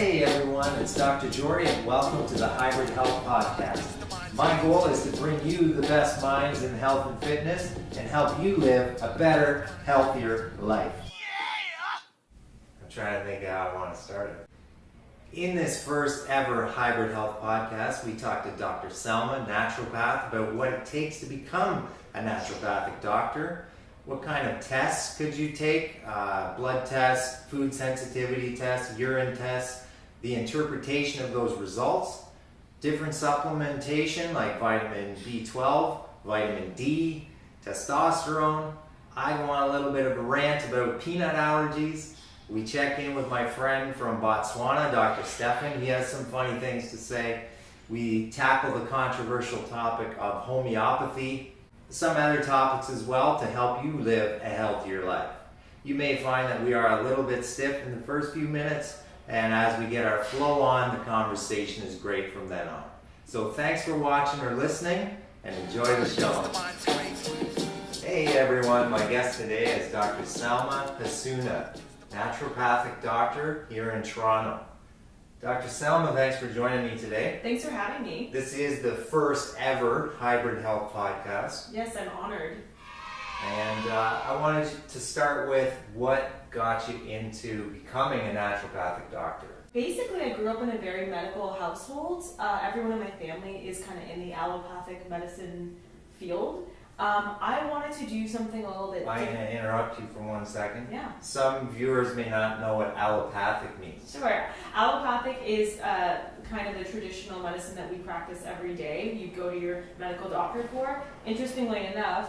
Hey everyone, it's Dr. Jory and welcome to the Hybrid Health Podcast. My goal is to bring you the best minds in health and fitness and help you live a better, healthier life. I'm trying to think how I want to start it. In this first ever Hybrid Health Podcast, we talked to Dr. Salma, naturopath, about what it takes to become a naturopathic doctor. What kind of tests could you take? Blood tests, food sensitivity tests, urine tests, the interpretation of those results, different supplementation like vitamin B12, vitamin D, testosterone. I go on a little bit of a rant about peanut allergies. We check in with my friend from Botswana, Dr. Stefan. He has some funny things to say. We tackle the controversial topic of homeopathy, some other topics as well to help you live a healthier life. You may find that we are a little bit stiff in the first few minutes, and as we get our flow on, the conversation is great from then on. So thanks for watching or listening, and enjoy the show. Hey everyone, my guest today is Dr. Salma Hassouna, naturopathic doctor here in Toronto. Dr. Salma, thanks for joining me today. Thanks for having me. This is the first ever Hybrid Health Podcast. Yes, I'm honored. And I wanted to start with what got you into becoming a naturopathic doctor. Basically, I grew up in a very medical household. Everyone in my family is kind of in the allopathic medicine field. I wanted to do something a little bit different. I'm going to interrupt you for 1 second. Yeah. Some viewers may not know what allopathic means. Sure. Allopathic is kind of the traditional medicine that we practice every day. You go to your medical doctor for. Interestingly enough,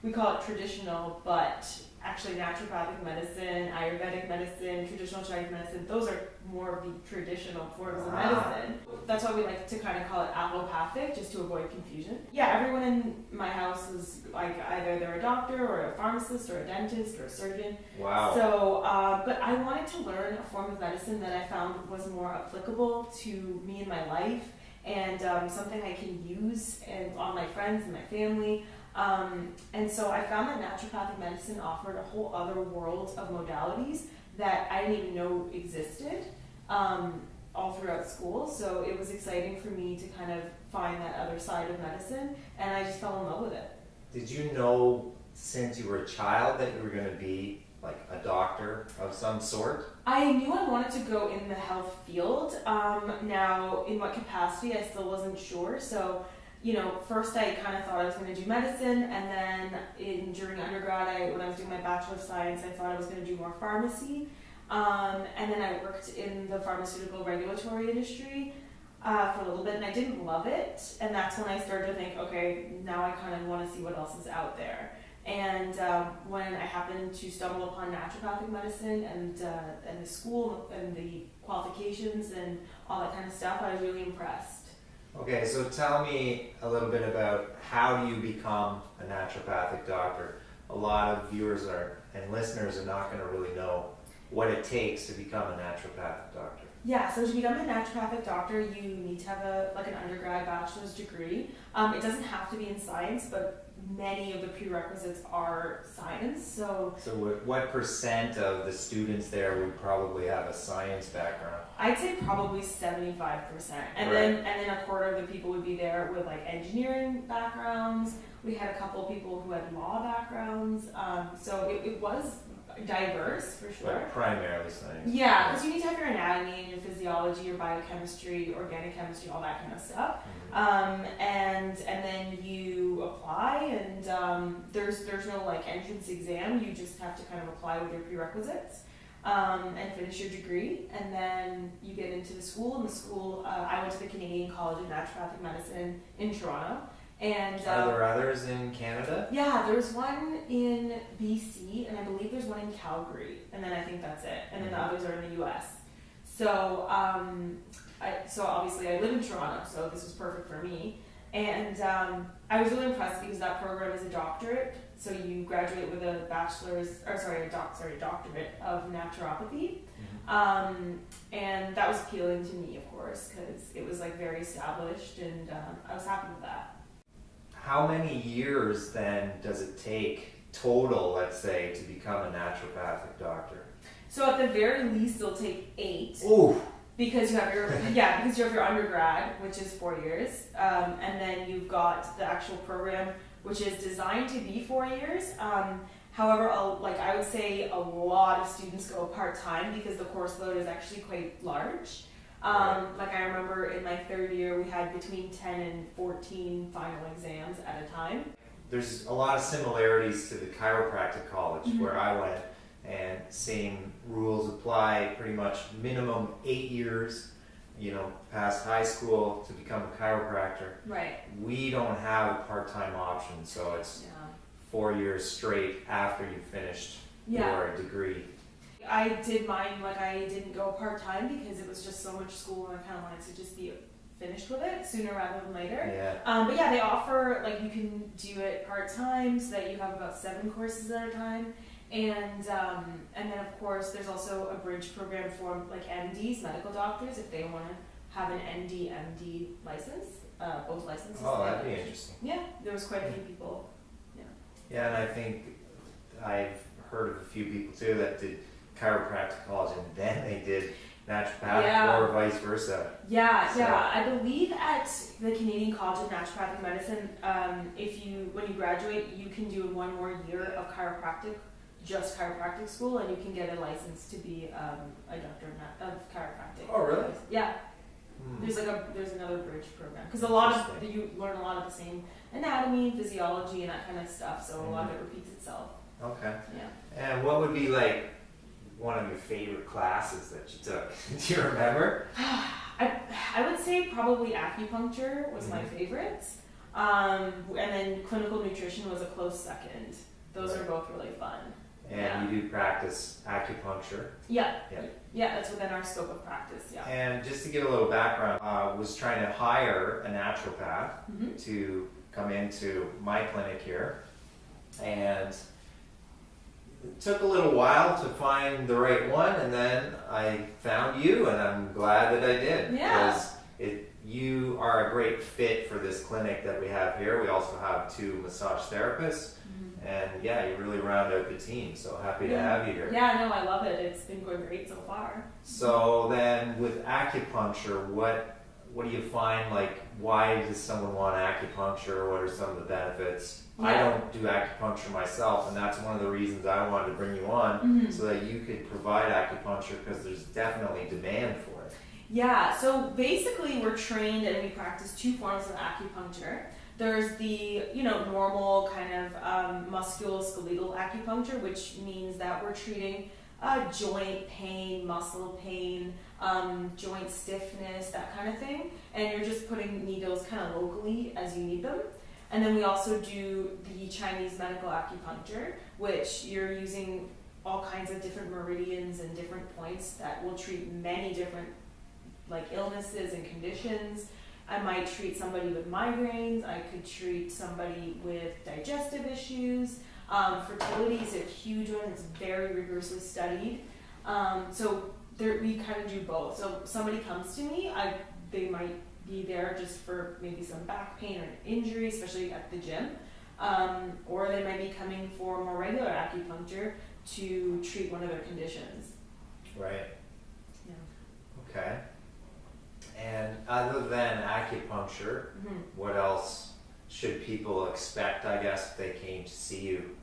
we call it traditional, but actually naturopathic medicine, Ayurvedic medicine, traditional Chinese medicine, those are more of the traditional forms of medicine. That's why we like to kind of call it allopathic, just to avoid confusion. Yeah, everyone in my house is like either they're a doctor or a pharmacist or a dentist or a surgeon. Wow. So, but I wanted to learn a form of medicine that I found was more applicable to me and my life, and something I can use on my friends and my family. And so I found that naturopathic medicine offered a whole other world of modalities that I didn't even know existed all throughout school. So it was exciting for me to kind of find that other side of medicine, and I just fell in love with it. Did you know since you were a child that you were going to be like a doctor of some sort? I knew I wanted to go in the health field. Now, in what capacity, I still wasn't sure. So first I kind of thought I was going to do medicine, and then during undergrad, when I was doing my Bachelor of Science, I thought I was going to do more pharmacy. And then I worked in the pharmaceutical regulatory industry for a little bit, and I didn't love it. And that's when I started to think, okay, now I kind of want to see what else is out there. And when I happened to stumble upon naturopathic medicine and the school and the qualifications and all that kind of stuff, I was really impressed. Okay, so tell me a little bit about how you become a naturopathic doctor. A lot of viewers and listeners are not going to really know what it takes to become a naturopathic doctor. Yeah, so to become a naturopathic doctor, you need to have an undergrad bachelor's degree. It doesn't have to be in science, but many of the prerequisites are science. So what percent of the students there would probably have a science background? I'd say probably 75%. And then a quarter of the people would be there with like engineering backgrounds. We had a couple of people who had law backgrounds. So it was diverse for sure. But primarily science. Yeah, because you need to have your anatomy and your physiology, your biochemistry, organic chemistry, all that kind of stuff. Mm-hmm. And then you apply, and there's no like entrance exam. You just have to kind of apply with your prerequisites and finish your degree, and then you get into the school. In the school, I went to the Canadian College of Naturopathic Medicine in Toronto. And are there others in Canada? Yeah, there's one in BC, and I believe there's one in Calgary, and then I think that's it. And then the others are in the US. So, so obviously I live in Toronto, so this was perfect for me. And I was really impressed because that program is a doctorate. So you graduate with a doctorate of naturopathy. Mm-hmm. And that was appealing to me, of course, because it was like very established, and I was happy with that. How many years then does it take total, let's say, to become a naturopathic doctor? So at the very least, it'll take 8. Ooh. Because you have your undergrad, which is 4 years, and then you've got the actual program, which is designed to be 4 years. However, I would say a lot of students go part-time because the course load is actually quite large. Like I remember in my third year, we had between 10 and 14 final exams at a time. There's a lot of similarities to the chiropractic college where I went, and same rules apply, pretty much minimum 8 years, past high school to become a chiropractor. Right. We don't have a part-time option, so it's 4 years straight after you finished your degree. I did mine, I didn't go part-time because it was just so much school and I kind of wanted to just be finished with it sooner rather than later. Yeah. But yeah, they offer, you can do it part-time so that you have about 7 courses at a time. And then of course there's also a bridge program for MDs, medical doctors, if they want to have an ND/MD license, both licenses. Oh, that'd be interesting. Yeah, there was quite a few people. Yeah, and I think I've heard of a few people too that did chiropractic college and then they did naturopathic or vice versa. Yeah. I believe at the Canadian College of Naturopathic Medicine, when you graduate, you can do 1 more year of chiropractic school, and you can get a license to be a doctor of chiropractic. Oh, really? Yeah. There's another bridge program because you learn a lot of the same anatomy, physiology, and that kind of stuff. So a lot of it repeats itself. Okay. Yeah. And what would be one of your favorite classes that you took? Do you remember? I would say probably acupuncture was my favorite, and then clinical nutrition was a close second. Those are both really fun. And you do practice acupuncture. Yeah, that's within our scope of practice, yeah. And just to give a little background, I was trying to hire a naturopath to come into my clinic here, and it took a little while to find the right one, and then I found you, and I'm glad that I did. Yeah. Because you are a great fit for this clinic that we have here. We also have 2 massage therapists. And you really round out the team, so happy to have you here. Yeah, no, I love it. It's been going great so far. So then with acupuncture, what do you find, why does someone want acupuncture? What are some of the benefits? Yeah. I don't do acupuncture myself, and that's one of the reasons I wanted to bring you on, so that you could provide acupuncture, because there's definitely demand for it. Yeah, so basically we're trained and we practice 2 forms of acupuncture. There's the, normal kind of musculoskeletal acupuncture, which means that we're treating joint pain, muscle pain, joint stiffness, that kind of thing. And you're just putting needles kind of locally as you need them. And then we also do the Chinese medical acupuncture, which you're using all kinds of different meridians and different points that will treat many different illnesses and conditions. I might treat somebody with migraines. I could treat somebody with digestive issues. Fertility is a huge one. It's very rigorously studied. We kind of do both. So somebody comes to me, they might be there just for maybe some back pain or injury, especially at the gym. Or they might be coming for more regular acupuncture to treat one of their conditions. Right. Yeah. Okay. And other than acupuncture, what else should people expect, I guess, if they came to see you?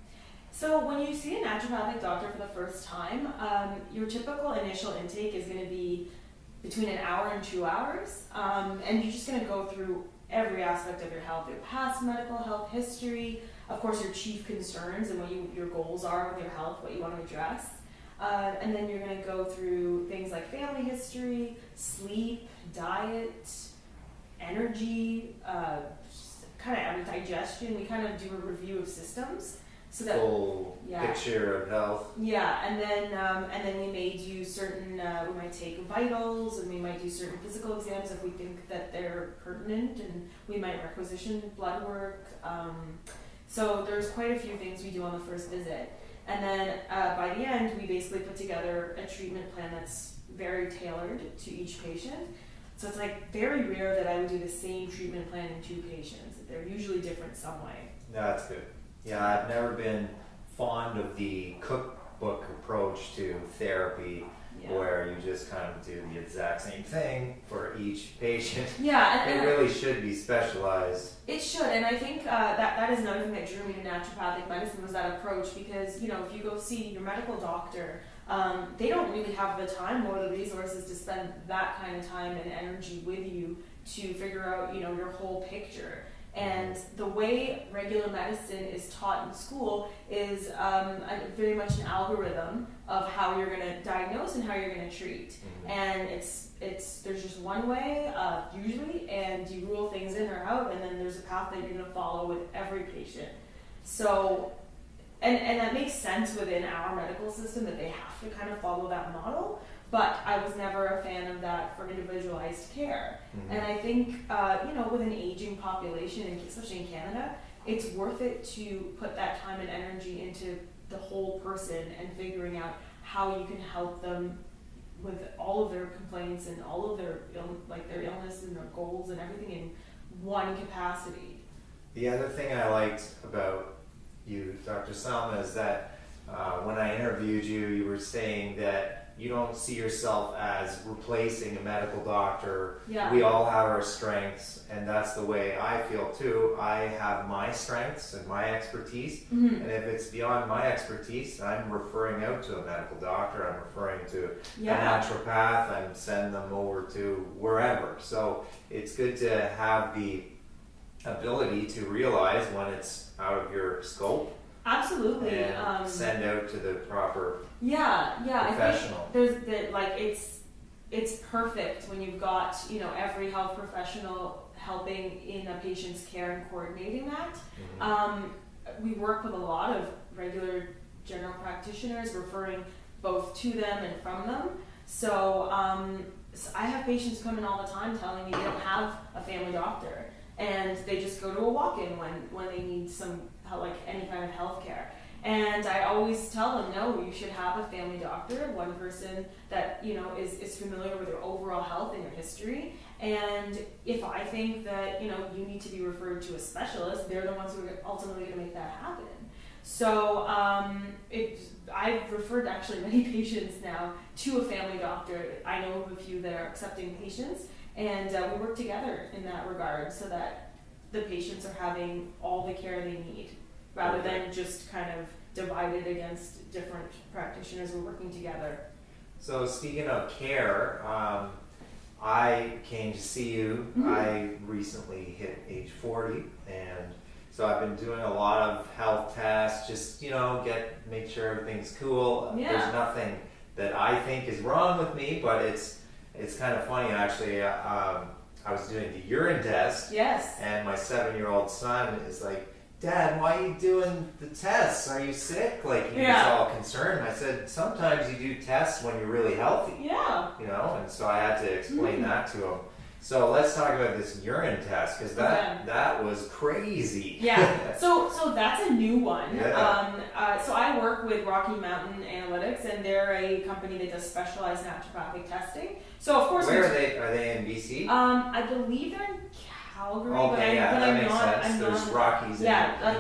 So when you see a naturopathic doctor for the first time, your typical initial intake is going to be between an hour and 2 hours. And you're just going to go through every aspect of your health, your past medical health history, of course your chief concerns and what your goals are with your health, what you want to address. And then you're going to go through things like family history, sleep, diet, energy, kind of digestion. We kind of do a review of systems. So that full picture of health. Yeah, and then we may do certain, we might take vitals, and we might do certain physical exams if we think that they're pertinent, and we might requisition blood work. So there's quite a few things we do on the first visit. And then by the end, we basically put together a treatment plan that's very tailored to each patient. So it's very rare that I would do the same treatment plan in 2 patients. They're usually different some way. That's good. Yeah, I've never been fond of the book approach to therapy, Yeah. where you just kind of do the exact same thing for each patient. Yeah, It really should be specialized. It should, and I think that is another thing that drew me to naturopathic medicine, was that approach, because, you know, if you go see your medical doctor, they don't really have the time or the resources to spend that kind of time and energy with you to figure out, you know, your whole picture. And the way regular medicine is taught in school is very much an algorithm of how you're going to diagnose and how you're going to treat. And there's just one way usually, and you rule things in or out, and then there's a path that you're going to follow with every patient. So, and that makes sense within our medical system, that they have to kind of follow that model. But I was never a fan of that for individualized care. And I think, you know, with an aging population, and especially in Canada, it's worth it to put that time and energy into the whole person and figuring out how you can help them with all of their complaints and all of their their illness and their goals and everything in one capacity. The other thing I liked about you, Dr. Salma, is that when I interviewed you, you were saying that you don't see yourself as replacing a medical doctor. Yeah. We all have our strengths, and that's the way I feel too. I have my strengths and my expertise, and if it's beyond my expertise, I'm referring out to a medical doctor, I'm referring to a naturopath, I'm sending them over to wherever. So it's good to have the ability to realize when it's out of your scope. Absolutely. And send out to the proper professional. I think there's it's perfect when you've got, you know, every health professional helping in a patient's care and coordinating that. We work with a lot of regular general practitioners, referring both to them and from them. So I have patients come in all the time telling me they don't have a family doctor, and they just go to a walk-in when they need some, like, any kind of health care. And I always tell them, no, you should have a family doctor, one person that, you know, is familiar with your overall health and your history. And if I think that, you know, you need to be referred to a specialist, they're the ones who are ultimately going to make that happen. So I've referred actually many patients now to a family doctor. I know of a few that are accepting patients, and we work together in that regard so that the patients are having all the care they need, rather than just kind of divided against different practitioners. We're working together. So speaking of care, I came to see you. I recently hit age 40, and so I've been doing a lot of health tests, just, you know, make sure everything's cool. There's nothing that I think is wrong with me, but it's kind of funny actually. I was doing the urine test. Yes. And my 7-year-old son is like, Dad, why are you doing the tests? Are you sick? Like, he was all concerned. I said, sometimes you do tests when you're really healthy. Yeah. You know, and so I had to explain that to him. So let's talk about this urine test, because that was crazy. Yeah. So that's a new one. Yeah. So I work with Rocky Mountain Analytics, and they're a company that does specialized naturopathic testing. So of course, where are they? Are they in BC? I believe they're in Calgary. Okay, that makes sense. There's Rockies in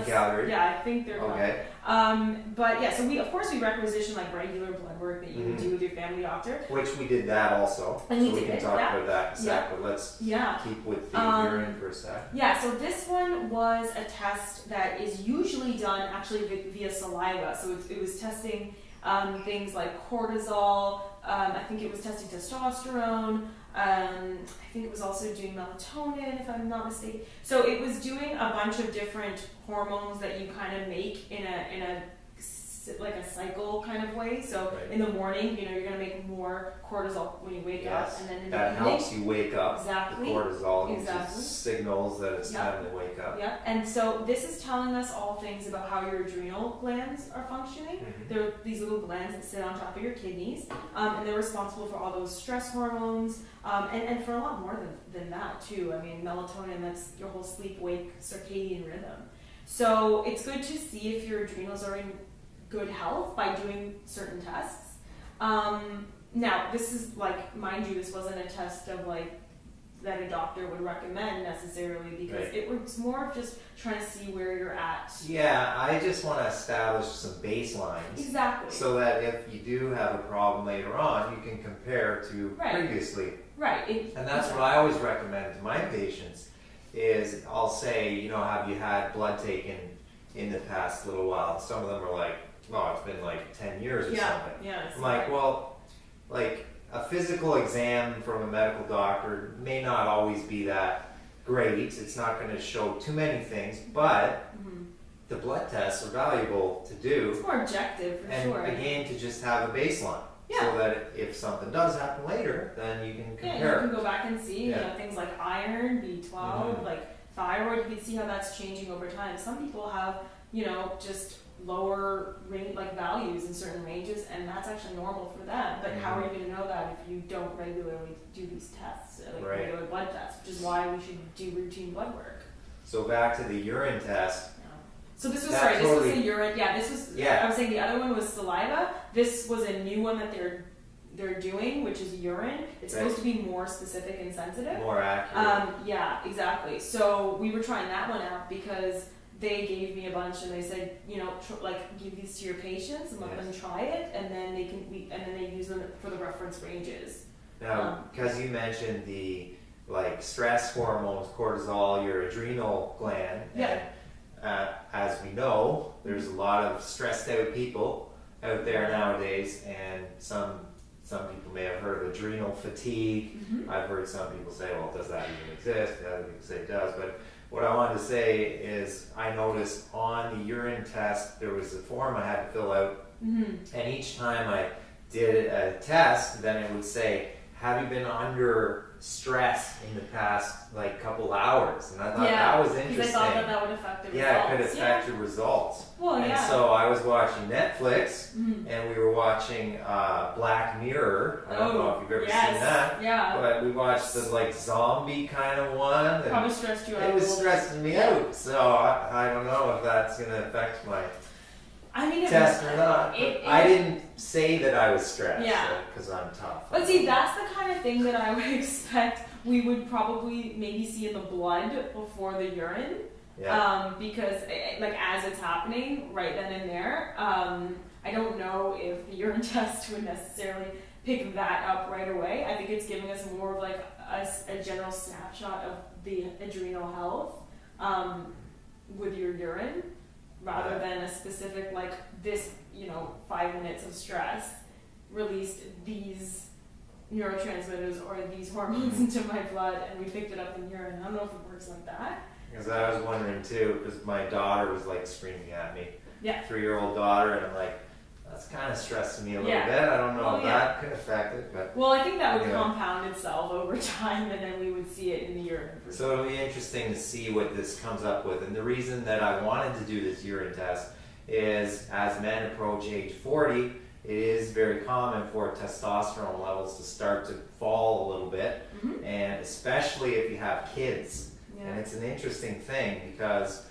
Calgary. Yeah, I think they're okay. But yeah, so we requisition like regular blood work that you would do with your family doctor. Which we did that also. And so we can talk about that in a sec, but let's keep with the urine for a sec. Yeah, so this one was a test that is usually done actually via saliva. So it was testing things like cortisol. I think it was testing testosterone. I think it was also doing melatonin, if I'm not mistaken. So it was doing a bunch of different hormones that you kind of make in a like a cycle kind of way. So in the morning, you know, you're going to make more cortisol when you wake up, and then in the evening, helps you wake up. Exactly. The cortisol just signals that it's time to wake up. Yeah, and so this is telling us all things about how your adrenal glands are functioning. They're these little glands that sit on top of your kidneys, and they're responsible for all those stress hormones, and for a lot more than that too. I mean, melatonin, that's your whole sleep-wake circadian rhythm. So it's good to see if your adrenals are in good health by doing certain tests. Now, this is like, mind you, this wasn't a test of like that a doctor would recommend necessarily, because it's more of just trying to see where you're at. Yeah, I just want to establish some baselines. Exactly. So that if you do have a problem later on, you can compare to previously. Right. And that's what I always recommend to my patients is I'll say, you know, have you had blood taken in the past little while? Some of them are like, oh, it's been like 10 years or something. Yeah. I'm like, well, like a physical exam from a medical doctor may not always be that great. It's not going to show too many things, but the blood tests are valuable to do. It's more objective for sure. And again, to just have a baseline. Yeah. So that if something does happen later, then you can compare. Yeah, you can go back and see, you know, things like iron, B12, like thyroid, you can see how that's changing over time. Some people have, you know, just lower range, like values in certain ranges, and that's actually normal for them. But how are you going to know that if you don't regularly do these tests, like regular blood tests, which is why we should do routine blood work. So back to the urine test. So this was, this was a urine, this was, I was saying the other one was saliva. This was a new one that they're doing, which is urine. It's supposed to be more specific and sensitive. More accurate. Yeah, exactly. So we were trying that one out because they gave me a bunch and they said, you know, like give these to your patients and let them try it, and then they use them for the reference ranges. Now, because you mentioned the like stress hormones, cortisol, your adrenal gland, and as we know, there's a lot of stressed out people out there nowadays, and some people may have heard of adrenal fatigue. I've heard some people say, well, does that even exist? Other people say it does. But what I wanted to say is I noticed on the urine test, there was a form I had to fill out, and each time I did a test, then it would say, have you been under stress in the past like couple hours? And I thought that was interesting. I thought that would affect the results. Yeah, it could affect your results. Well, and so I was watching Netflix, and we were watching Black Mirror. I don't know if you've ever seen that. Yeah. But we watched the like zombie kind of one. Probably stressed you out. It was stressing me out. So I don't know if that's going to affect my test or not. I didn't say that I was stressed because I'm tough. But see, that's the kind of thing that I would expect we would probably maybe see in the blood before the urine. Yeah. Because like as it's happening right then and there, I don't know if the urine test would necessarily pick that up right away. I think it's giving us more of like a general snapshot of the adrenal health with your urine, rather than a specific like this, 5 minutes of stress released these neurotransmitters or these hormones into my blood, and we picked it up in urine. I don't know if it works like that. Because I was wondering too, because my daughter was like screaming at me. Yeah. 3-year-old daughter, and I'm like, that's kind of stressing me a little bit. I don't know if that could affect it, but I think that would compound itself over time, and then we would see it in the urine. So it'll be interesting to see what this comes up with. And the reason that I wanted to do this urine test is, as men approach age 40, it is very common for testosterone levels to start to fall a little bit, and especially if you have kids. And it's an interesting thing because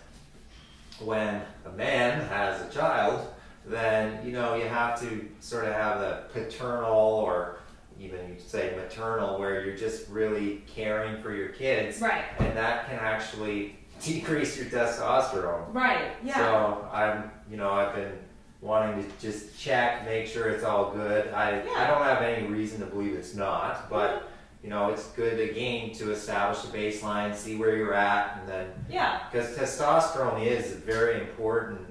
when a man has a child, then you have to sort of have the paternal, or even you could say maternal, where you're just really caring for your kids, right? And that can actually decrease your testosterone, right? Yeah. So I've been wanting to just check, make sure it's all good. I don't have any reason to believe it's not, but it's good again to establish a baseline, see where you're at, and then because testosterone is a very important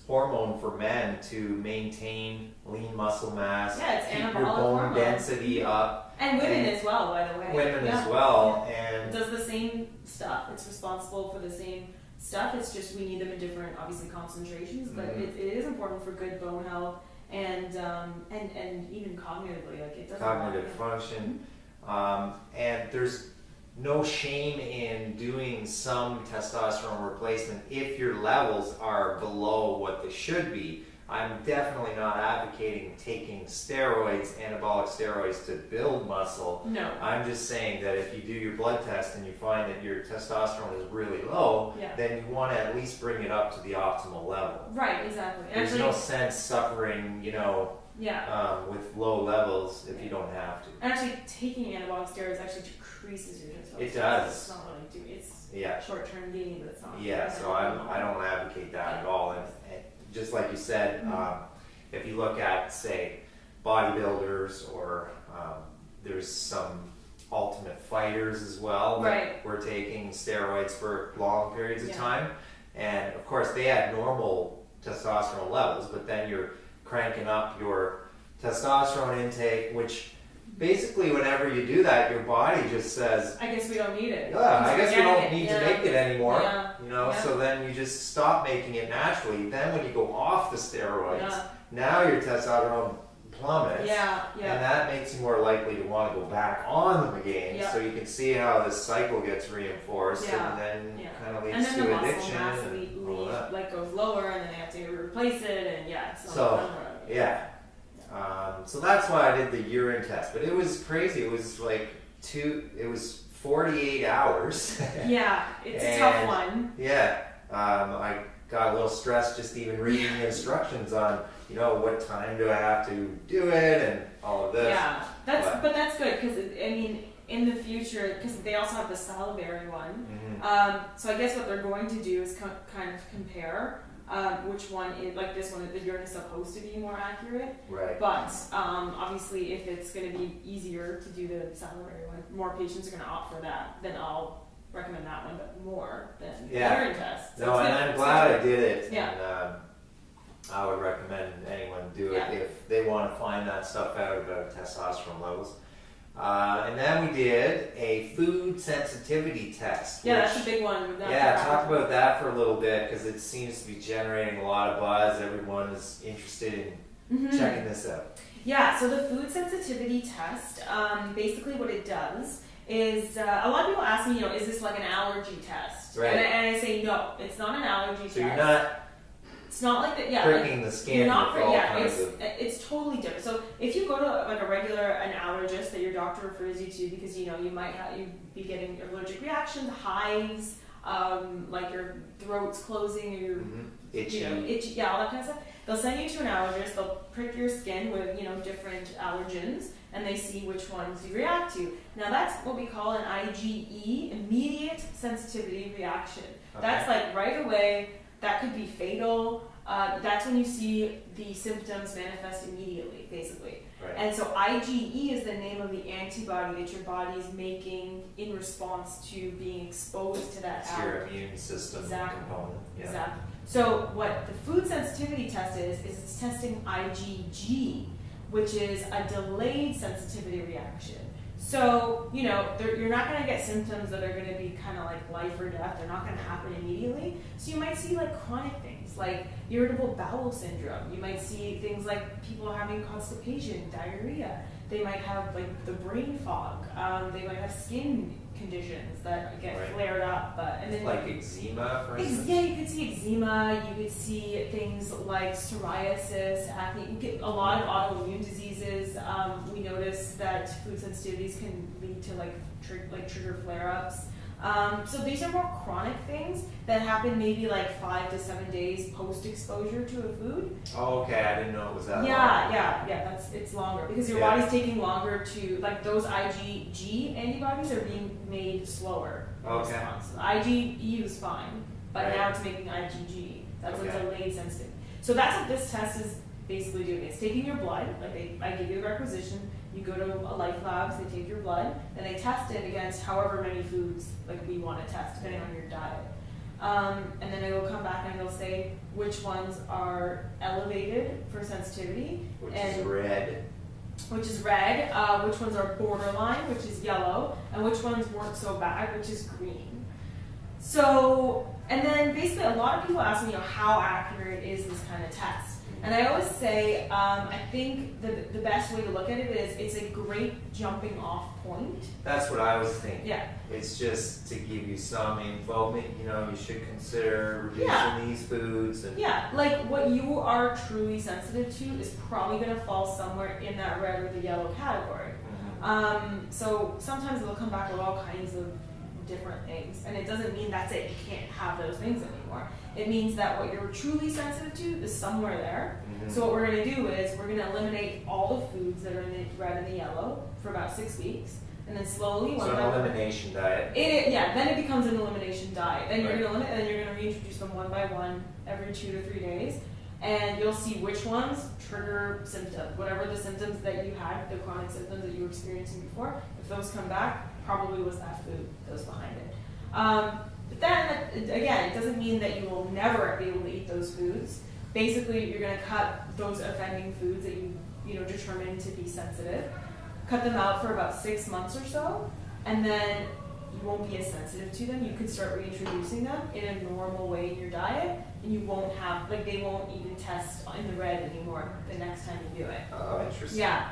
hormone for men to maintain lean muscle mass, keep your bone hormone density up, and women as well, by the way. Women as well, and it does the same stuff. It's responsible for the same stuff. It's just we need them in different, obviously, concentrations. But it is important for good bone health and even cognitively, like it doesn't cognitive function. And there's no shame in doing some testosterone replacement if your levels are below what they should be. I'm definitely not advocating taking steroids, anabolic steroids, to build muscle. No. I'm just saying that if you do your blood test and you find that your testosterone is really low, then you want to at least bring it up to the optimal level. Right, exactly. There's no sense suffering, with with low levels if you don't have to. And actually, taking anabolic steroids actually decreases your testosterone. It does. It's not really doing it's Yeah. short-term gain, but it's not. Yeah, so I don't advocate that at all. And just like you said, if you look at, say, bodybuilders or there's some ultimate fighters as well that were taking steroids for long periods of time. And of course, they had normal testosterone levels, but then you're cranking up your testosterone intake, which basically whenever you do that, your body just says, I guess we don't need it. Yeah, I guess we don't need to make it anymore. Yeah. You know, so then you just stop making it naturally. Then when you go off the steroids, now your testosterone plummets. And that makes you more likely to want to go back on them again. So you can see how this cycle gets reinforced and then kind of leads to addiction. And then like goes lower and then they have to replace it and it's not so, fun. So that's why I did the urine test. But it was crazy. It was like 48 hours. It's a tough one. I got a little stressed just even reading the instructions on, you know, what time do I have to do it and all of this. But that's good because, I mean, in the future, because they also have the salivary one. So I guess what they're going to do is kind of compare which one is, like this one, the urine is supposed to be more accurate. But obviously, if it's going to be easier to do the salivary one, more patients are going to opt for that, then I'll recommend that one, but more than the urine test. So and I'm glad I did it. And I would recommend anyone do it if they want to find that stuff out about testosterone levels. And then we did a food sensitivity test. That's a big one. Talk about that for a little bit because it seems to be generating a lot of buzz. Everyone is interested in checking this out. So the food sensitivity test, basically what it does is, a lot of people ask me, is this like an allergy test? And I say, no, it's not an allergy test. So you're not... It's not like that. Pricking the skin. You're not it's totally different. So if you go to like an allergist that your doctor refers you to because you might be getting allergic reactions, hives, like your throat's closing or your itchy, all that kind of stuff. They'll send you to an allergist. They'll prick your skin with different allergens, and they see which ones you react to. Now that's what we call an IgE, immediate sensitivity reaction. That's like right away. That could be fatal. That's when you see the symptoms manifest immediately, basically. And so IgE is the name of the antibody that your body is making in response to being exposed to that allergen. Your immune system component. Exactly. So what the food sensitivity test is it's testing IgG, which is a delayed sensitivity reaction. So, you're not going to get symptoms that are going to be kind of like life or death. They're not going to happen immediately. So you might see like chronic things like irritable bowel syndrome. You might see things like people having constipation, diarrhea. They might have like the brain fog. They might have skin conditions that get flared up. And then like eczema, for instance? Yeah, you could see eczema. You could see things like psoriasis, acne. You get a lot of autoimmune diseases. We notice that food sensitivities can lead to trigger flare-ups. So these are more chronic things that happen maybe like 5 to 7 days post-exposure to a food. Oh, okay. I didn't know it was that long. Yeah. It's longer because your body's taking longer to, like those IgG antibodies are being made slower in response. IgE is fine, but now it's making IgG. That's a delayed sensitive. So that's what this test is basically doing. It's taking your blood, I give you the requisition. You go to a Life Labs, they take your blood, and they test it against however many foods we want to test, depending on your diet. And then it'll come back and it'll say which ones are elevated for sensitivity. Which is red. Which ones are borderline, which is yellow, and which ones weren't so bad, which is green. So, and then basically a lot of people ask me, how accurate is this kind of test? And I always say, I think the best way to look at it is it's a great jumping off point. That's what I was thinking. Yeah. It's just to give you some info, you should consider reducing these foods. And like what you are truly sensitive to is probably going to fall somewhere in that red or the yellow category. So sometimes it'll come back with all kinds of different things. And it doesn't mean that's it, you can't have those things anymore. It means that what you're truly sensitive to is somewhere there. So what we're going to do is we're going to eliminate all the foods that are in the red and the yellow for about 6 weeks. And then slowly, so an elimination diet. Then it becomes an elimination diet. Then you're going to eliminate, and then you're going to reintroduce them one by one every 2 to 3 days, and you'll see which ones trigger symptoms. Whatever the symptoms that you had, the chronic symptoms that you were experiencing before, if those come back, probably was that food that was behind it. But then again, it doesn't mean that you will never be able to eat those foods. Basically, you're going to cut those offending foods that you know determined to be sensitive. Cut them out for about 6 months or so, and then you won't be as sensitive to them. You could start reintroducing them in a normal way in your diet, and you won't have, like, they won't even test in the red anymore the next time you do it. Oh, interesting. Yeah.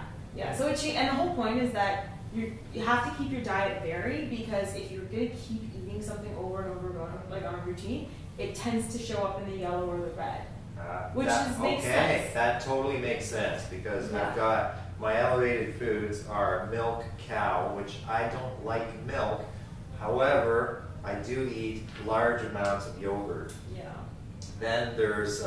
So and the whole point is that you have to keep your diet varied, because if you're going to keep eating something over and over and over, like on a routine, it tends to show up in the yellow or the red, makes sense. That totally makes sense, because I've got my elevated foods are milk, cow, which I don't like milk. However, I do eat large amounts of yogurt. Yeah. Then there's,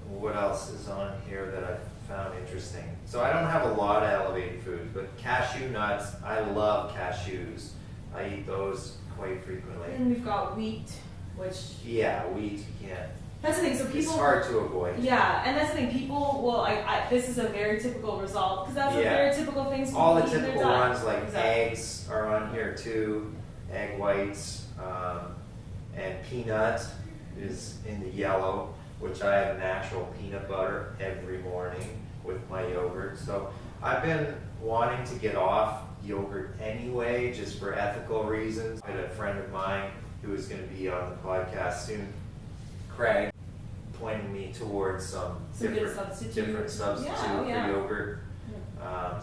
what else is on here that I found interesting? So I don't have a lot of elevated foods, but cashew nuts, I love cashews. I eat those quite frequently. And we've got wheat, which... Yeah, wheat, you can't. That's the thing, so people... It's hard to avoid. Yeah, and that's the thing, people, well, this is a very typical result, because that's a very typical things all the people eat in typical their diet. ones, like eggs are on here too, egg whites, and peanut is in the yellow, which I have natural peanut butter every morning with my yogurt. So I've been wanting to get off yogurt anyway, just for ethical reasons. I had a friend of mine who is going to be on the podcast soon, Craig, pointing me towards some different substitutes for yogurt.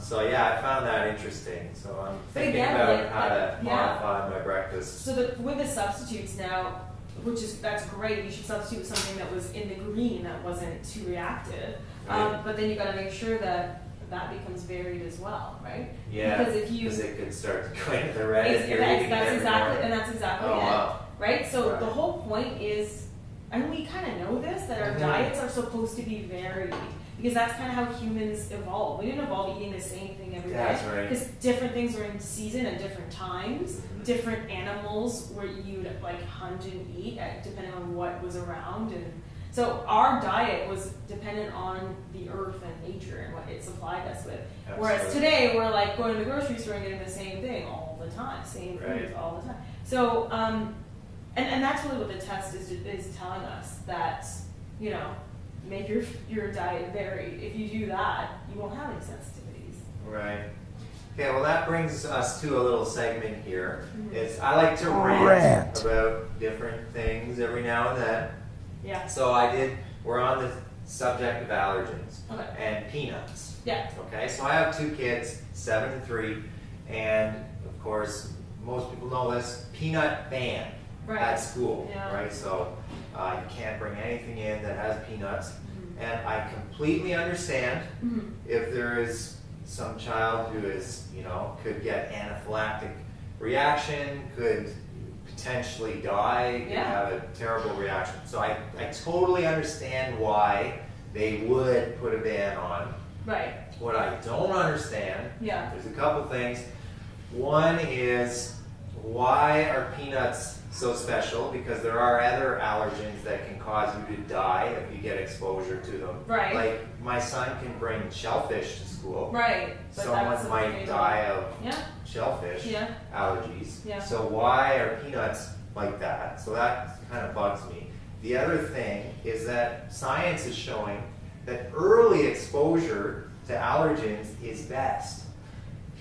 So yeah, I found that interesting. So I'm thinking about how to modify my breakfast. So with the substitutes now, that's great. You should substitute with something that was in the green, that wasn't too reactive. Right. But then you got to make sure that becomes varied as well, right? Yeah, because it could start to go into the red if you're eating that's exactly it. Wow. Right? So the whole point is, and we kind of know this, that our diets are supposed to be varied, because that's kind of how humans evolved. We didn't evolve eating the same thing every day. That's right. Because different things were in season at different times. Different animals where you'd like hunt and eat depending on what was around, and so our diet was dependent on the earth and nature and what it supplied us with. Absolutely. Whereas today we're like going to the grocery store and getting the same thing all the time, same foods all the time. So and that's really what the test is telling us, that make your diet varied. If you do that, you won't have any sensitivities. Right. Okay, well that brings us to a little segment here. I like to rant about different things every now and then. Yeah. So we're on the subject of allergens and peanuts. Yeah. Okay, so I have 2 kids, 7 and 3, and of course, most people know this, peanut ban at school, right? So you can't bring anything in that has peanuts. And I completely understand if there is some child who is, could get anaphylactic reaction, could potentially die, could have a terrible reaction. So I totally understand why they would put a ban on. Right. What I don't understand, there's a couple things. One is, why are peanuts so special? Because there are other allergens that can cause you to die if you get exposure to them. Right. Like my son can bring shellfish to school. Right. But someone might die of shellfish allergies. Yeah. So why are peanuts like that? So that kind of bugs me. The other thing is that science is showing that early exposure to allergens is best.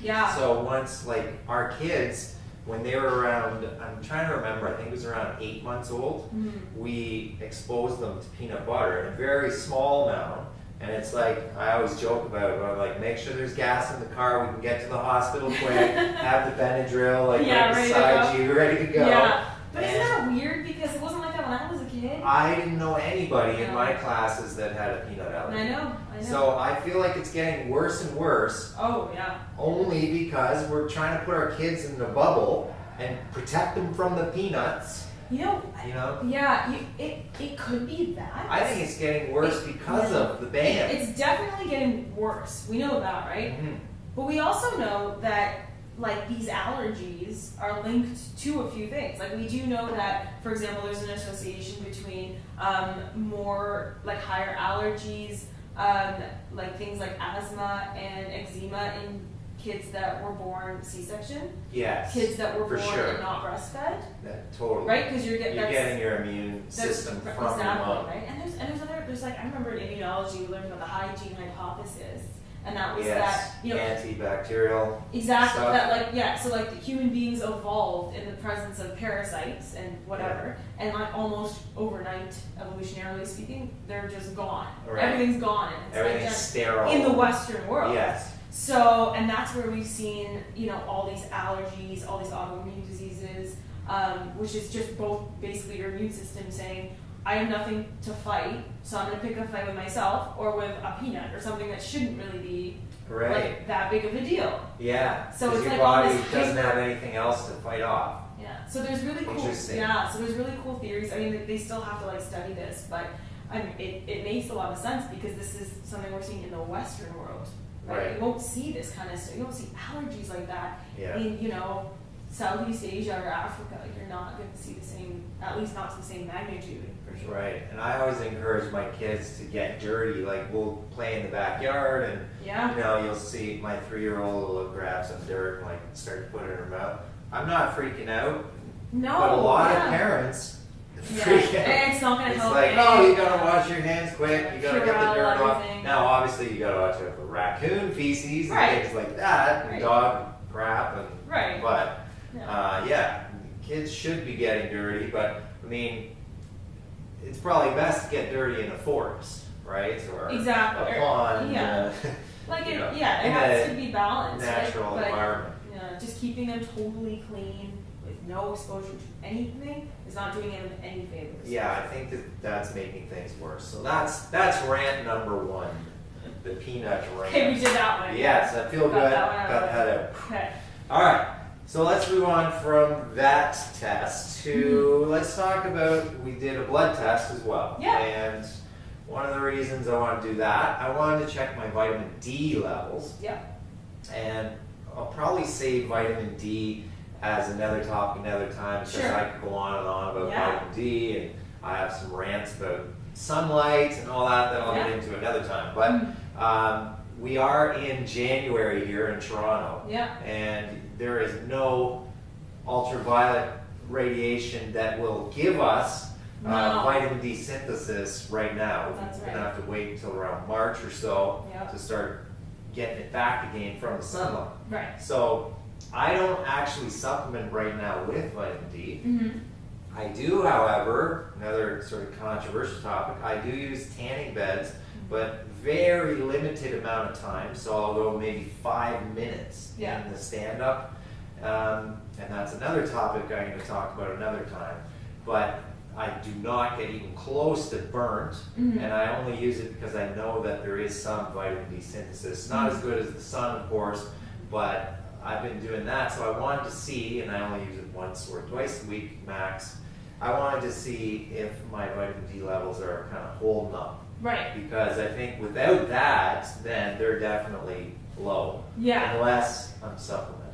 Yeah. So once, like our kids, when they were around, I'm trying to remember, I think it was around 8 months old, we exposed them to peanut butter in a very small amount. And it's like, I always joke about it, but I'm like, make sure there's gas in the car, we can get to the hospital quick, have the Benadryl right beside you, ready to go. Yeah. But isn't that weird? Because it wasn't like that when I was a kid. I didn't know anybody in my classes that had a peanut allergy. I know. So I feel like it's getting worse and worse. Oh, yeah. Only because we're trying to put our kids in a bubble and protect them from the peanuts. You know? Yeah, it could be that. I think it's getting worse because of the ban. It's definitely getting worse. We know that, right? Mm-hmm. But we also know that like these allergies are linked to a few things. Like we do know that, for example, there's an association between more like higher allergies, like things like asthma and eczema in kids that were born C-section. Yes. Kids that were born sure. and not breastfed. Totally. Right, because you're getting your immune system from your mom. Right, and there's like I remember in immunology we learned about the hygiene hypothesis. And that was antibacterial. Exactly. Stuff. That so like human beings evolved in the presence of parasites and whatever, and like almost overnight, evolutionarily speaking, they're just gone. Right. Everything's gone. And everything's sterile in the Western world. Yes. So, and that's where we've seen, all these allergies, all these autoimmune diseases, which is just both basically your immune system saying, I have nothing to fight, so I'm going to pick a fight with myself or with a peanut or something that shouldn't really be like that big of a deal. Yeah. So it's your like body doesn't have anything else to fight off. Yeah. So there's really cool. Yeah. So there's really cool theories. I mean, they still have to like study this, but it makes a lot of sense because this is something we're seeing in the Western world. Right. You won't see this kind of stuff. You don't see allergies like that in Southeast Asia or Africa. You're not going to see the same, at least not to the same magnitude. For sure. Right, and I always encourage my kids to get dirty. Like we'll play in the backyard, and you'll see my 3-year-old will grab some dirt and like start to put it in her mouth. I'm not freaking out. No, but a lot of parents freak out. And it's not going to help. It's like, oh, you gotta wash your hands quick. You gotta get the dirt off. Everything. Now, obviously, you gotta watch out for raccoon feces and things like that, and dog crap, and but kids should be getting dirty. But I mean, it's probably best to get dirty in a forest, right? Or a pond. Yeah. It has to be balanced. Natural environment. Just keeping them totally clean with no exposure to anything is not doing them any favors. Yeah, I think that's making things worse. So that's rant number 1, the peanut rant. Okay, we did that one. Yes, I feel good. Got that out. Okay. All right. So let's move on from that test to let's talk about, we did a blood test as well. Yeah. And one of the reasons I want to do that, I wanted to check my vitamin D levels. Yeah. And I'll probably save vitamin D as another topic another time because I could go on and on about vitamin D, and I have some rants about sunlight and all that I'll get into another time. But we are in January here in Toronto, and there is no ultraviolet radiation that will give us vitamin D synthesis right now. We're going to have to wait until around March or so to start getting it back again from the sunlight. Right. So I don't actually supplement right now with vitamin D. I do, however, another sort of controversial topic, I do use tanning beds, but very limited amount of time. So I'll go maybe 5 minutes in the stand-up. And that's another topic I'm going to talk about another time. But I do not get even close to burnt, and I only use it because I know that there is some vitamin D synthesis. Not as good as the sun, of course, but I've been doing that, so I wanted to see, and I only use it once or twice a week max, I wanted to see if my vitamin D levels are kind of holding up. Right. Because I think without that, then they're definitely low. Yeah. Unless I'm supplementing.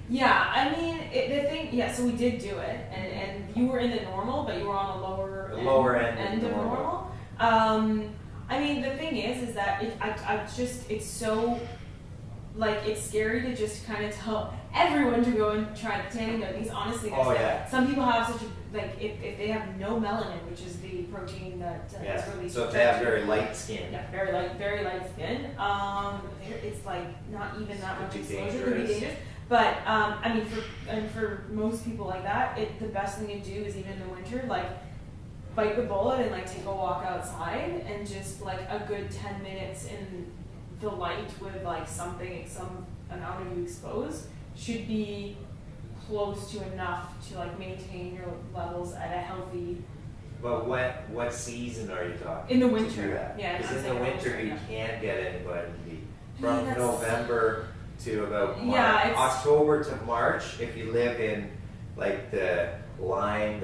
Yeah, I mean, the thing, so we did do it, and you were in the normal, but you were on the lower end of normal. I mean, the thing is that it's so, like, it's scary to just kind of tell everyone to go and try the tanning bed, because honestly, some people have such a, like, if they have no melanin, which is the protein that is released. So if they have very light skin. Yeah, very light skin. It's like not even that much exposure. Could be dangerous. But I mean, for most people like that, the best thing to do is even in the winter, like bite the bullet and like take a walk outside and just like a good 10 minutes in the light with like some amount of you exposed should be close to enough to like maintain your levels at a healthy. But what season are you talking? In the winter. Because in the winter you can't get any vitamin D. From November to about March. October to March, if you live in like the line,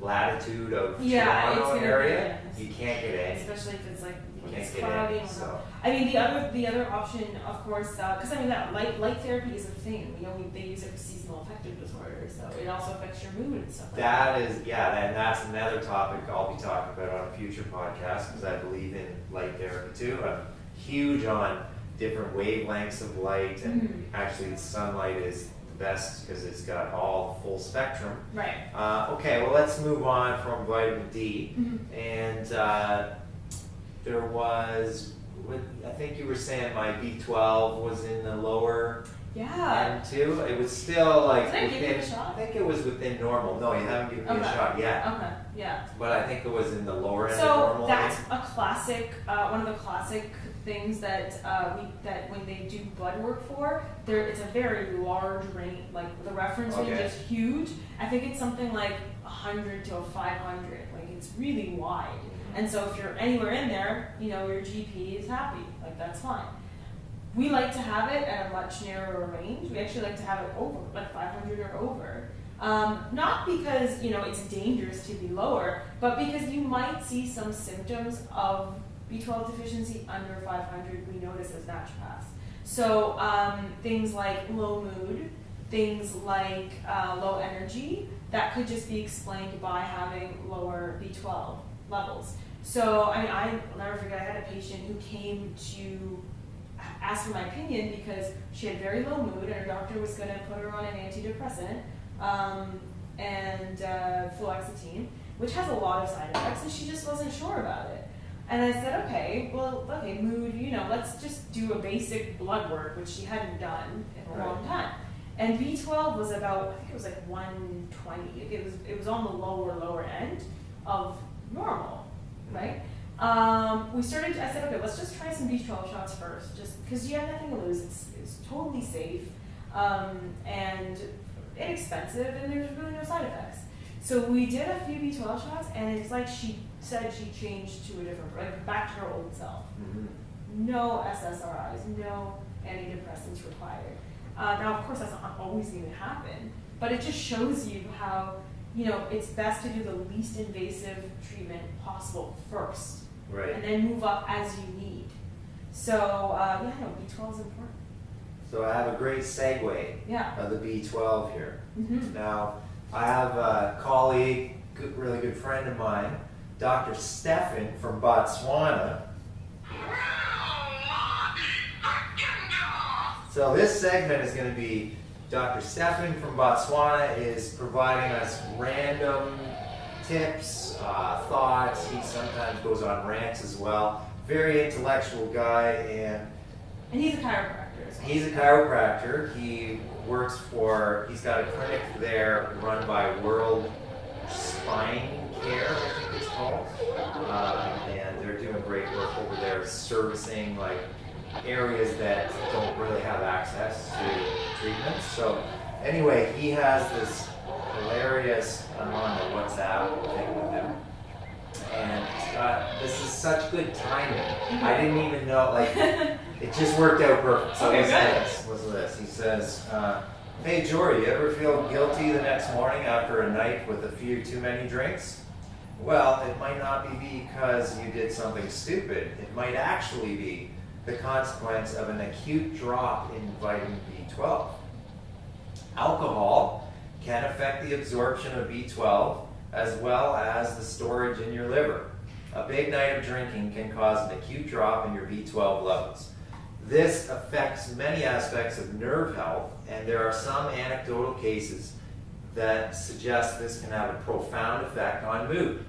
latitude of Yeah, it's Toronto gonna area, be, you can't get any. especially if it's like You it's can't get cloudy any. and So whatnot. I mean, the other option, of course, because I mean that light therapy is a thing. They use it for seasonal affective disorder, so it also affects your mood and stuff like that. that is, and that's another topic I'll be talking about on a future podcast because I believe in light therapy too. I'm huge on different wavelengths of light, and actually sunlight is the best because it's got all the full spectrum. Right. Okay, well let's move on from vitamin D. And there was, I think you were saying my B12 was in the lower end too. It was still like Did I give you a shot? I think it was within normal. No, you haven't given me a shot yet. Okay. Yeah. But I think it was in the lower end of So normal. that's a classic, one of the classic things that that when they do blood work for, it's a very large range. Like the reference range is huge. I think it's something like 100 to 500. Like it's really wide. And so if you're anywhere in there, your GP is happy. Like that's fine. We like to have it at a much narrower range. We actually like to have it over, like 500 or over. Not because, it's dangerous to be lower, but because you might see some symptoms of B12 deficiency under 500 we notice as naturopaths. So things like low mood, things like low energy, that could just be explained by having lower B12 levels. So, I'll never forget, I had a patient who came to ask for my opinion because she had very low mood and her doctor was going to put her on an antidepressant and fluoxetine, which has a lot of side effects, and she just wasn't sure about it. And I said, mood, let's just do a basic blood work, which she hadn't done in a long time. And B12 was about, I think it was like 120. It was on the lower end of normal, right? I said, let's just try some B12 shots first, just because you have nothing to lose. It's totally safe and inexpensive, and there's really no side effects. So we did a few B12 shots, and it's like she said she changed to a different, back to her old self. No SSRIs, no antidepressants required. Now, of course, that's not always going to happen, but it just shows you how, it's best to do the least invasive treatment possible first. Right. And then move up as you need. So, B12 is important. So I have a great segue of the B12 here. Now, I have a colleague, really good friend of mine, Dr. Stefan from Botswana. So this segment is going to be Dr. Stefan from Botswana is providing us random tips, thoughts. He sometimes goes on rants as well. Very intellectual guy, and he's a chiropractor. He's a chiropractor. He's got a clinic there run by World Spine Care, I think it's called. And they're doing great work over there servicing areas that don't really have access to treatments. So anyway, he has this hilarious, I'm on the WhatsApp thing with him. And this is such good timing. I didn't even know, it just worked out perfect. So he says, he says, hey Jory, you ever feel guilty the next morning after a night with a few too many drinks? Well, it might not be because you did something stupid. It might actually be the consequence of an acute drop in vitamin B12. Alcohol can affect the absorption of B12 as well as the storage in your liver. A big night of drinking can cause an acute drop in your B12 levels. This affects many aspects of nerve health, and there are some anecdotal cases that suggest this can have a profound effect on mood.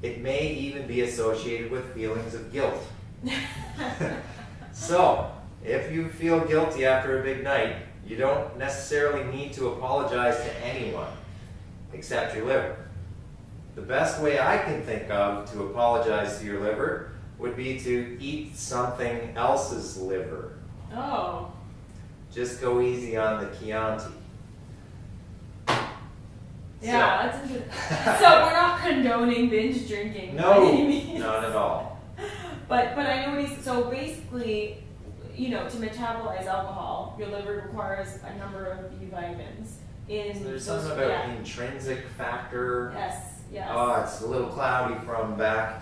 It may even be associated with feelings of guilt. So, if you feel guilty after a big night, you don't necessarily need to apologize to anyone except your liver. The best way I can think of to apologize to your liver would be to eat something else's liver. Oh. Just go easy on the Chianti. Yeah, that's interesting. So we're not condoning binge drinking. No, by any means. not at all. But I know what so basically, to metabolize alcohol, your liver requires a number of B vitamins. in. So there's something about intrinsic factor. Yes. Oh, it's a little cloudy from back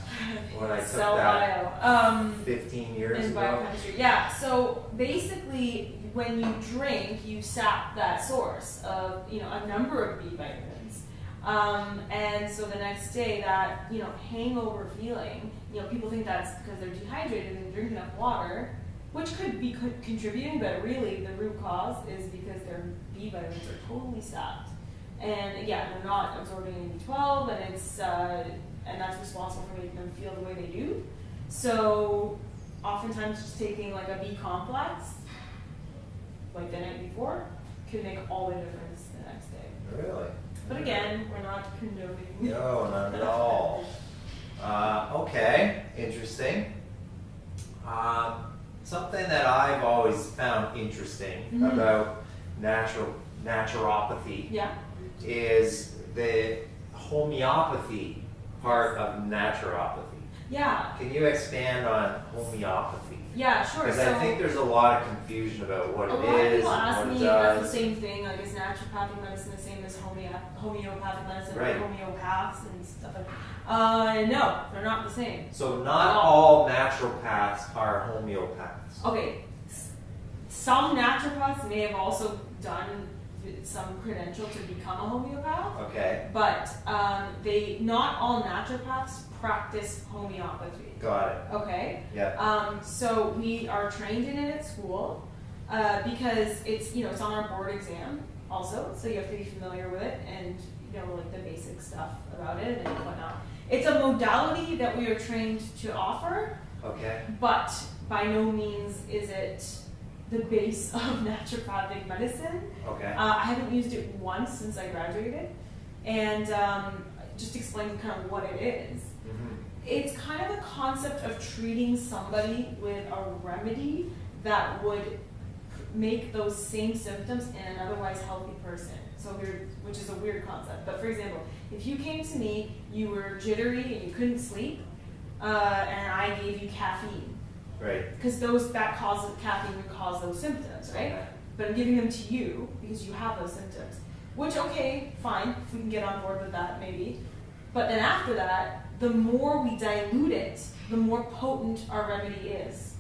when I took that 15 years in ago. biochemistry. Yeah. So basically, when you drink, you sap that source of a number of B vitamins, and so the next day that hangover feeling, people think that's because they're dehydrated and drink enough water, which could be contributing, but really the root cause is because their B vitamins are totally sapped. And they're not absorbing any B12, and it's and that's responsible for making them feel the way they do. So oftentimes just taking like a B complex, like the night before, can make all the difference the next day. Really? But again, we're not condoning. No, not at all. Okay, interesting. Something that I've always found interesting about naturopathy is the homeopathy part of naturopathy. Yeah. Can you expand on homeopathy? Yeah, sure. Because I think there's a lot of confusion about what it is. A lot of people and ask what me it if that's does. the same thing, like is naturopathic medicine the same as homeopathic medicine, Right. or homeopaths and stuff like that? No, they're not the same. So not all naturopaths are homeopaths. Okay, some naturopaths may have also done some credential to become a homeopath. Okay. But not all naturopaths practice homeopathy. Got it. Okay. Yeah. So we are trained in it at school because it's on our board exam also. So you have to be familiar with it and like the basic stuff about it and whatnot. It's a modality that we are trained to offer. Okay. But by no means is it the base of naturopathic medicine. Okay. I haven't used it once since I graduated, and just explain kind of what it is. Mm-hmm. It's kind of a concept of treating somebody with a remedy that would make those same symptoms in an otherwise healthy person. Which is a weird concept. But for example, if you came to me, you were jittery and you couldn't sleep, and I gave you caffeine. Right. Because caffeine would cause those symptoms, right? Okay. But I'm giving them to you because you have those symptoms. Which, okay, fine, if we can get on board with that, maybe. But then after that, the more we dilute it, the more potent our remedy is.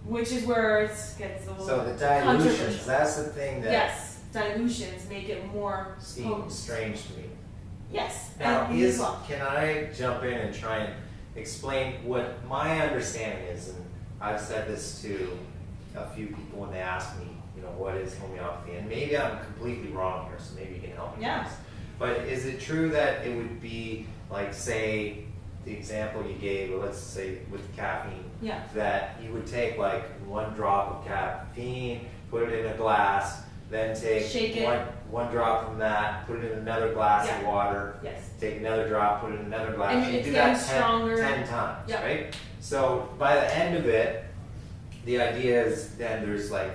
Which is where it gets a little So the dilutions, controversial. that's the thing that Yes, dilutions make it more seems potent. strange to me. Yes. Now, and as well. can I jump in and try and explain what my understanding is? And I've said this to a few people when they ask me, what is homeopathy? And maybe I'm completely wrong here, so maybe you can help me. Yeah. But is it true that it would be like, say, the example you gave, let's say with caffeine, that you would take like 1 drop of caffeine, put it in a glass, then take Shake it. one drop from that, put it in another glass of water, take another drop, put it in another glass. And you it's do getting that stronger. 10 times, right? So by the end of it, the idea is then there's like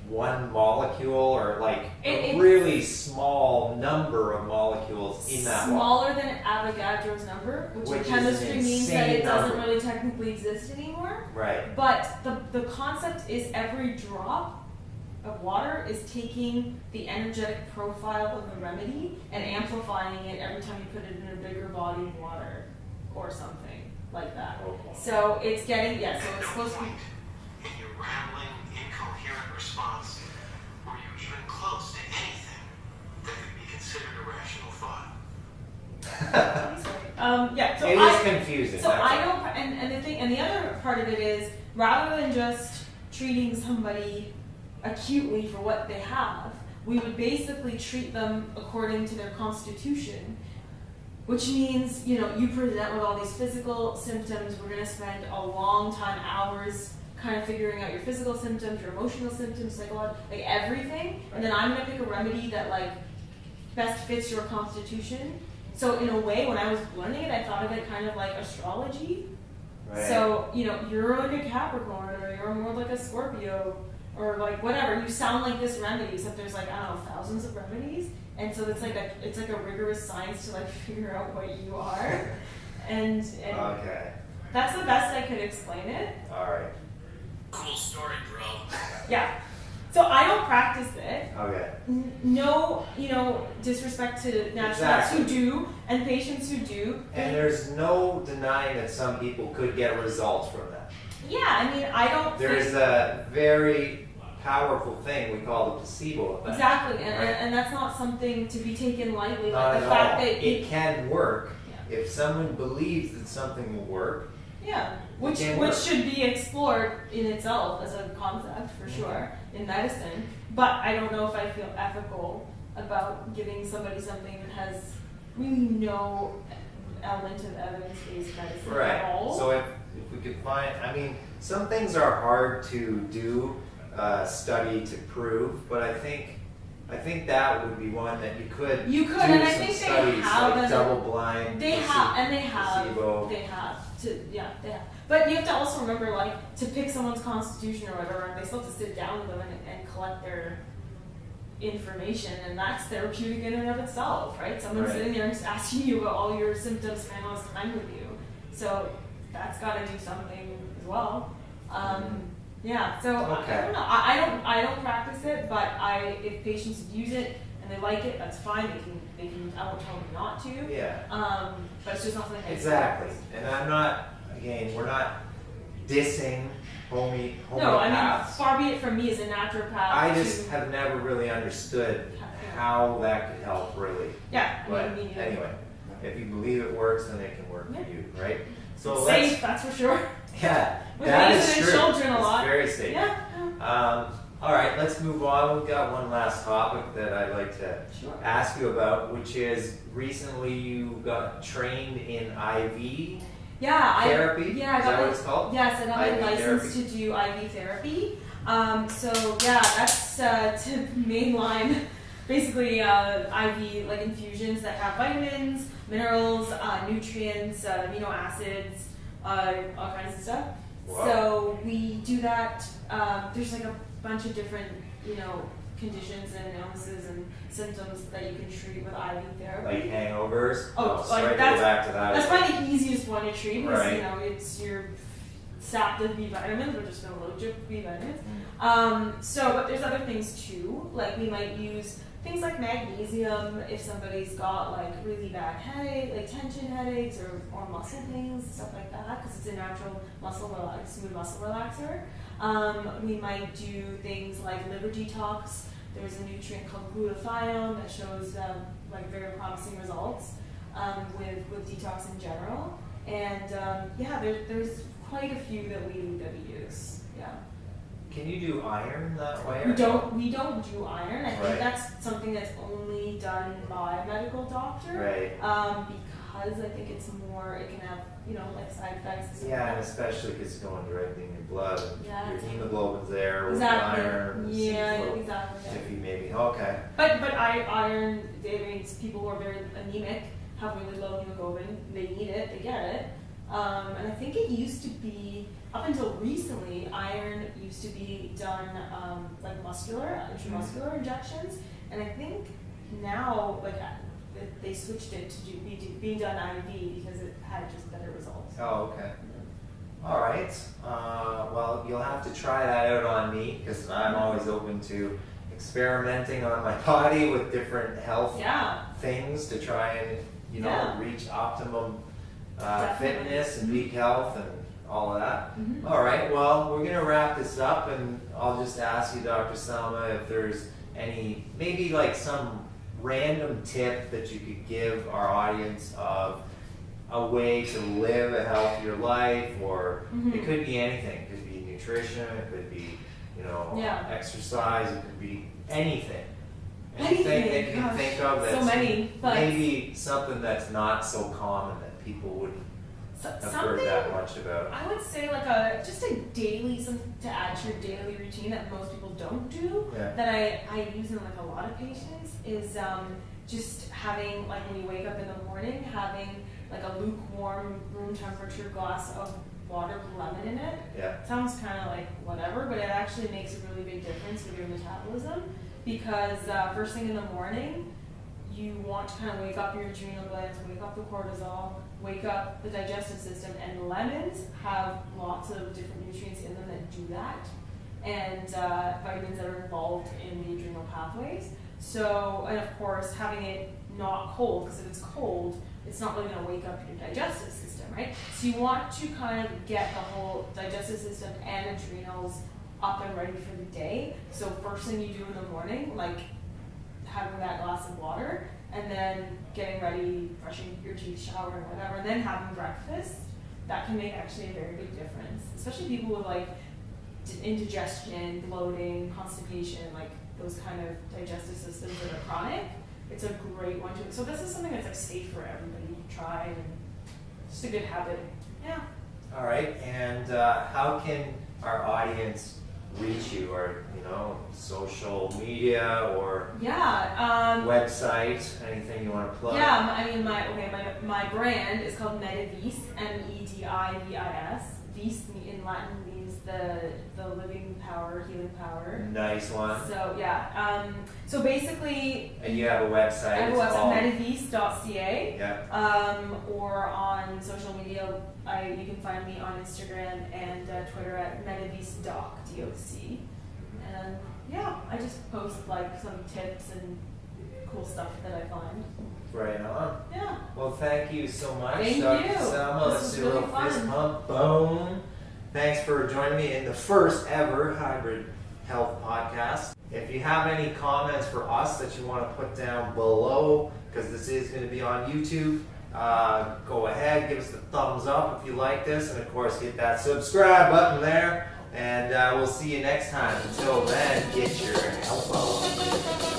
1 molecule or like a really small number of molecules in that water. Smaller than Avogadro's number, which in chemistry means that it doesn't really technically exist anymore. Right. But the concept is every drop of water is taking the energetic profile of the remedy and amplifying it every time you put it in a bigger body of water or something like that. Okay. So it's getting, so it's supposed to be... In your rambling, incoherent response, were you even close to anything that could be considered a rational thought? So it is confusing. So I don't, and the thing, and the other part of it is, rather than just treating somebody acutely for what they have, we would basically treat them according to their constitution, which means, you present with all these physical symptoms. We're going to spend a long time, hours, kind of figuring out your physical symptoms, your emotional symptoms, psychological, like everything. And then I'm going to pick a remedy that best fits your constitution. So in a way, when I was learning it, I thought of it kind of like astrology. Right. So, you're like a Capricorn, or you're more like a Scorpio, or like whatever. You sound like this remedy, except there's thousands of remedies. And so it's like a rigorous science to figure out what you are. And okay. That's the best I could explain it. All right. Cool story, bro. Yeah. So I don't practice it. Okay. No, disrespect to naturopaths who do and patients who do. And there's no denying that some people could get results from that. Yeah, I mean, I don't There's a very powerful thing we call the placebo effect. Exactly, right? and that's not something to be taken lightly. Not Like the at fact all. that It can work. Yeah. If someone believes that something will work, which can work. should be explored in itself as a concept for sure in medicine. But I don't know if I feel ethical about giving somebody something that has really no element of evidence-based medicine at all. So if we could find, I mean, some things are hard to do, study to prove, but I think that would be one that you could do and I some think studies, they have like double-blind. They have. But you have to also remember, like, to pick someone's constitution or whatever, they still have to sit down with them and collect their information, and that's therapeutic in and of itself, right? Someone's sitting there and just asking you about all your symptoms, spending all this time with you. So that's got to do something as well. Yeah. So Okay. I don't know. I don't practice it, but if patients use it and they like it, that's fine. They can. I won't tell them not to. Yeah. But it's just not something I Exactly. And I'm not. Again, we're not dissing homeopathy. No, I mean, far be it from me as a naturopath. I just have never really understood how that could help, really. Yeah. But I mean, anyway, if you believe it works, then it can work for you, right? So it's safe, that's for sure. Yeah, With that babies is and true. children a lot. It's very safe. Yeah. All right, let's move on. We've got one last topic that I'd like to ask you about, which is recently you got trained in IV therapy. Is that what it's called? Yes, I got my IV license therapy. to do IV therapy. That's to mainline basically IV like infusions that have vitamins, minerals, nutrients, amino acids, all kinds of stuff. Wow. So we do that. There's like a bunch of different, conditions and illnesses and symptoms that you can treat with IV therapy. Like hangovers? Oh, sorry to go that's- back to that. That's probably the easiest one to treat because Right. it's your sapped of B vitamins. We're just gonna load you with B vitamins. But there's other things too. Like we might use things like magnesium if somebody's got like really bad headache, like tension headaches or muscle pains, stuff like that, because it's a natural smooth muscle relaxer. We might do things like liver detox. There's a nutrient called glutathione that shows like very promising results with detox in general. And there's quite a few that we use. Yeah. Can you do iron that way? We don't do iron. I think Right. that's something that's only done by a medical doctor. Right. Because I think it's more, it can have, like side effects. Yeah, and especially because it's going directly in your blood. And Yeah. your hemoglobin's there with Exactly. iron. Yeah, seems a little exactly. iffy maybe. Okay. But iron, people who are very anemic have really low hemoglobin. They need it, they get it. And I think it used to be, up until recently, iron used to be done like intramuscular injections. And I think now, they switched it to being done IV because it had just better results. Oh, okay. All right. Well, you'll have to try that out on me because I'm always open to experimenting on my body with different health things to try and, reach optimum fitness and peak health and all of that. Mm-hmm. All right. Well, we're going to wrap this up and I'll just ask you, Dr. Salma, if there's maybe like some random tip that you could give our audience of a way to live a healthier life, or it could be anything. It could be nutrition, it could be, exercise, it could be anything. Anything that you can think of that's maybe something that's not so common that people wouldn't have heard that much about. I would say just a daily, something to add to your daily routine that most people don't do, that I use in a lot of patients is just having, when you wake up in the morning, having a lukewarm room temperature glass of water with lemon in it. Yeah. Sounds kind of like whatever, but it actually makes a really big difference with your metabolism because first thing in the morning, you want to kind of wake up your adrenal glands, wake up the cortisol, wake up the digestive system, and lemons have lots of different nutrients in them that do that. and vitamins that are involved in the adrenal pathways. So, and of course, having it not cold, because if it's cold, it's not really going to wake up your digestive system, right? So you want to kind of get the whole digestive system and adrenals up and ready for the day. So first thing you do in the morning, like having that glass of water, and then getting ready, brushing your teeth, showering, whatever, and then having breakfast, that can make actually a very big difference. Especially people with like indigestion, bloating, constipation, like those kind of digestive systems that are chronic. It's a great one to. So this is something that's like safe for everybody to try, and just a good habit. Yeah. All right, and how can our audience reach you, or social media or website? Anything you want to plug? Yeah, I mean my brand is called Medivis, Medivis. Vis in Latin means the living power, healing power. Nice one. So yeah, so basically. And you have a website. I have a website, medivis.ca. Yeah. Or on social media, you can find me on Instagram and Twitter at medivisdoc, DOC. And yeah, I just post like some tips and cool stuff that I find. Right on. Yeah. Well, thank you so much, Thank Dr. you. Salma. Let's do a little fist pump. Boom. Thanks for joining me in the first ever Hybrid Health Podcast. If you have any comments for us that you want to put down below, because this is going to be on YouTube, go ahead, give us the thumbs up if you like this, and of course hit that subscribe button there, and we'll see you next time. Until then, get your health on.